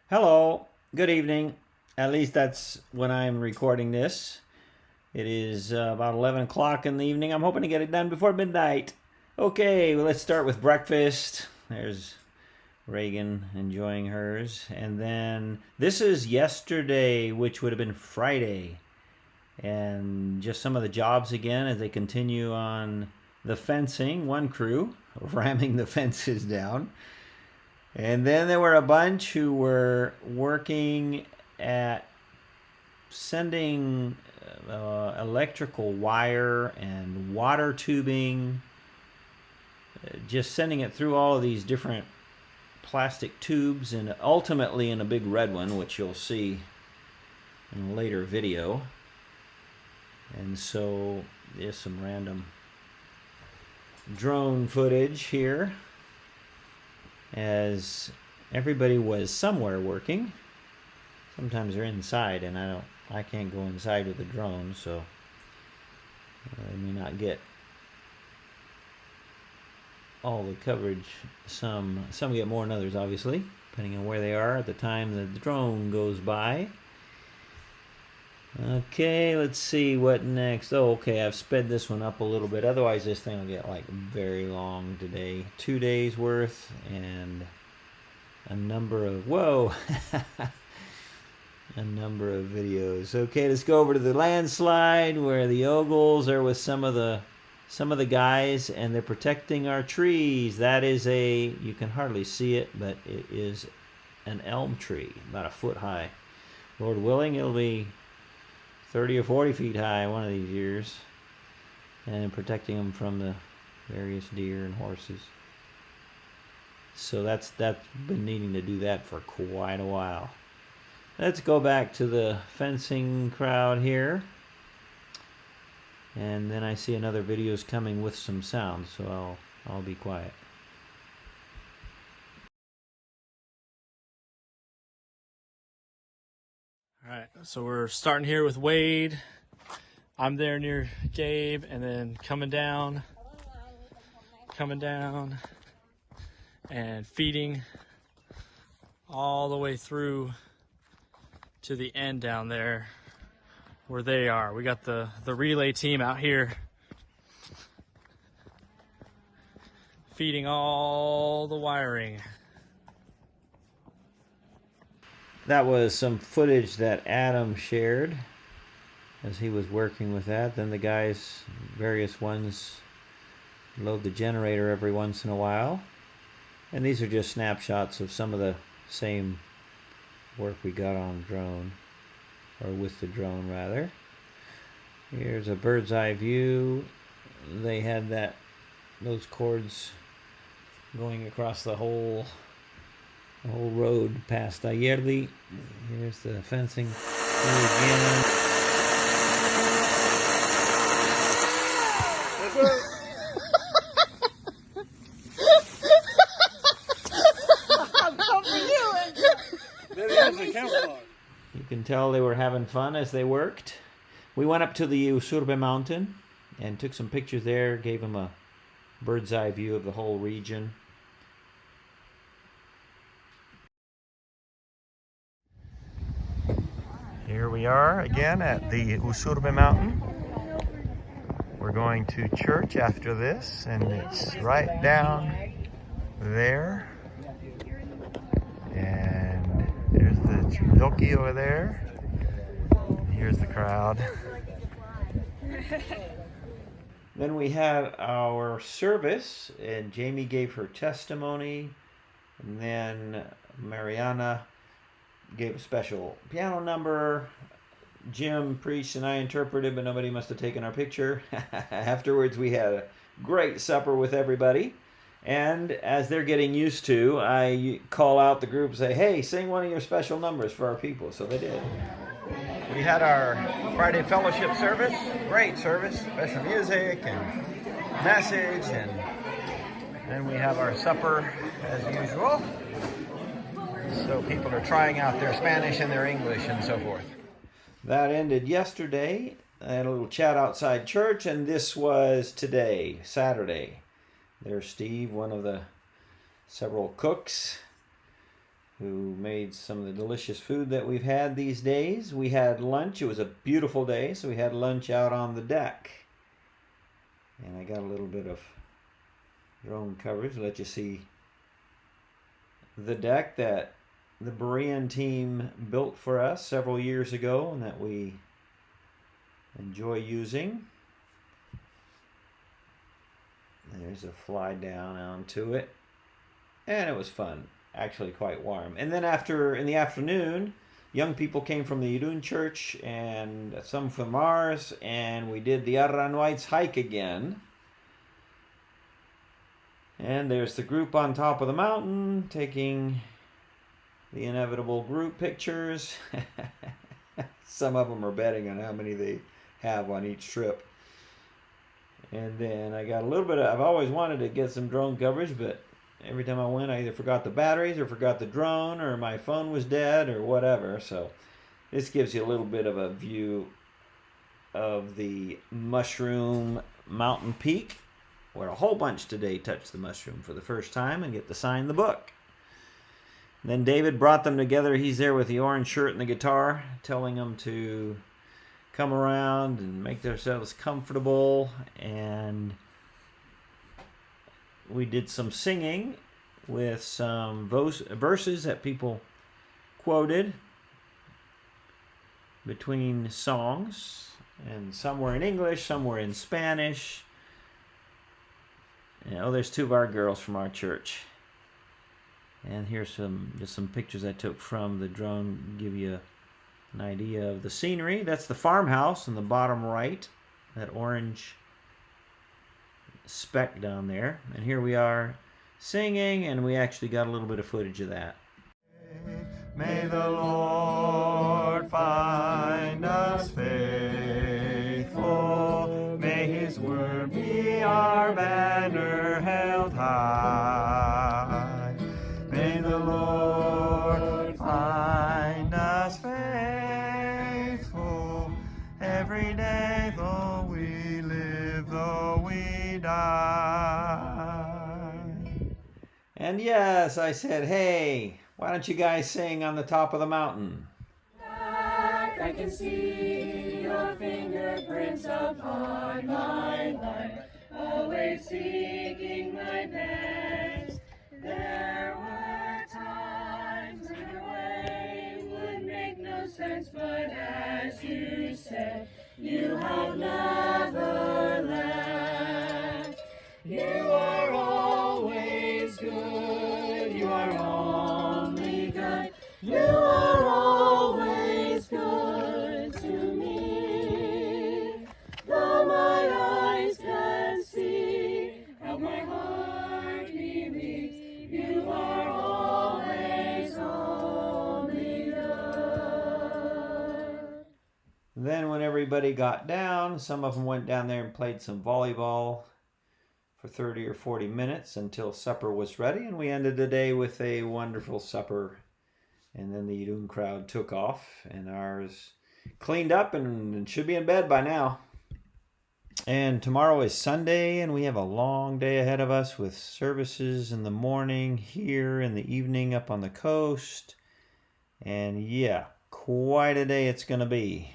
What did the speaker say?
Hello, good evening. At least that's when I'm recording this. It is about 11 o'clock in the evening. I'm hoping to get it done before midnight. Okay, well, let's start with breakfast. There's Reagan enjoying hers. And then this is yesterday, which would have been Friday. And just some of the jobs again as they continue on the fencing. One crew ramming the fences down. And then there were a bunch who were working at sending electrical wire and water tubing, just sending it through all of these different plastic tubes and ultimately in a big red one, which you'll see in a later video. And so there's some random drone footage here as everybody was somewhere working. Sometimes they're inside, and I can't go inside with a drone, so I may not get all the coverage. Some get more than others, obviously, depending on where they are at the time the drone goes by. Okay, let's see what next. Oh, okay, I've sped this one up a little bit. Otherwise, this thing will get like very long today. 2 days worth and a number of, whoa, a number of videos. Okay, let's go over to the landslide where the Ogles are with some of the guys, and they're protecting our trees. That is you can hardly see it, but it is an elm tree, about a foot high. Lord willing, it'll be 30 or 40 feet high one of these years, and protecting them from the various deer and horses. So that's been needing to do that for quite a while. Let's go back to the fencing crowd here, and then I see another video's coming with some sound, so I'll be quiet. All right, so we're starting here with Wade. I'm there near Gabe, and then coming down, and feeding all the way through to the end down there where they are. We got the relay team out here feeding all the wiring. That was some footage that Adam shared as he was working with that. Then the guys, various ones, load the generator every once in a while. And these are just snapshots of some of the same work we got on drone, or with the drone rather. Here's a bird's eye view. They had those cords going across the whole road past Ayerli. Here's the fencing again. You can tell they were having fun as they worked. We went up to the Usurbe mountain and took some pictures there, gave them a bird's eye view of the whole region. Here we are again at the Usurbe mountain. We're going to church after this, and it's right down there. And there's the Chudoki over there. Here's the crowd. Then we had our service, and Jamie gave her testimony, and then Mariana gave a special piano number. Jim preached and I interpreted, but nobody must have taken our picture. Afterwards, we had a great supper with everybody. And as they're getting used to, I call out the group and say, hey, sing one of your special numbers for our people. So they did. We had our Friday fellowship service. Great service. Special music and message. And then we have our supper as usual. So people are trying out their Spanish and their English and so forth. That ended yesterday. I had a little chat outside church, and this was today, Saturday. There's Steve, one of the several cooks. who made some of the delicious food that we've had these days. We had lunch. It was a beautiful day, so we had lunch out on the deck. And I got a little bit of drone coverage to let you see the deck that the Berean team built for us several years ago and that we enjoy using. There's a fly down onto it. And it was fun. Actually quite warm. And then in the afternoon, young people came from the Yidun church and some from ours, and we did the Arranoitz hike again. And there's the group on top of the mountain taking the inevitable group pictures. Some of them are betting on how many they have on each trip. And then I got a little bit of, I've always wanted to get some drone coverage, but every time I went, I either forgot the batteries or forgot the drone or my phone was dead or whatever. So this gives you a little bit of a view of the Mushroom Mountain Peak, where a whole bunch today touched the mushroom for the first time and get to sign the book. And then David brought them together. He's there with the orange shirt and the guitar, telling them to come around and make themselves comfortable. And we did some singing with some verses that people quoted between songs, and some were in English, some were in Spanish. There's two of our girls from our church. And here's just some pictures I took from the drone, give you an idea of the scenery. That's the farmhouse in the bottom right, that orange speck down there. And here we are singing, and we actually got a little bit of footage of that. May the Lord find us faithful. May His word be our banner held high. May the Lord find us faithful every day, though we live, though we die. And yes, I said, hey, why don't you guys sing on the top of the mountain? Back, I can see your fingerprints upon my life, always seeking my best. There were times when the way would make no sense, but as you said, you have never left. You are always good, you are only good, you are always good to me. Though my eyes can see, how my heart believes, you are always only good. Then when everybody got down, some of them went down there and played some volleyball for 30 or 40 minutes until supper was ready, and we ended the day with a wonderful supper. And then the Yidun crowd took off, and ours cleaned up and should be in bed by now. And tomorrow is Sunday, and we have a long day ahead of us with services in the morning here, in the evening up on the coast. And yeah, quite a day it's going to be.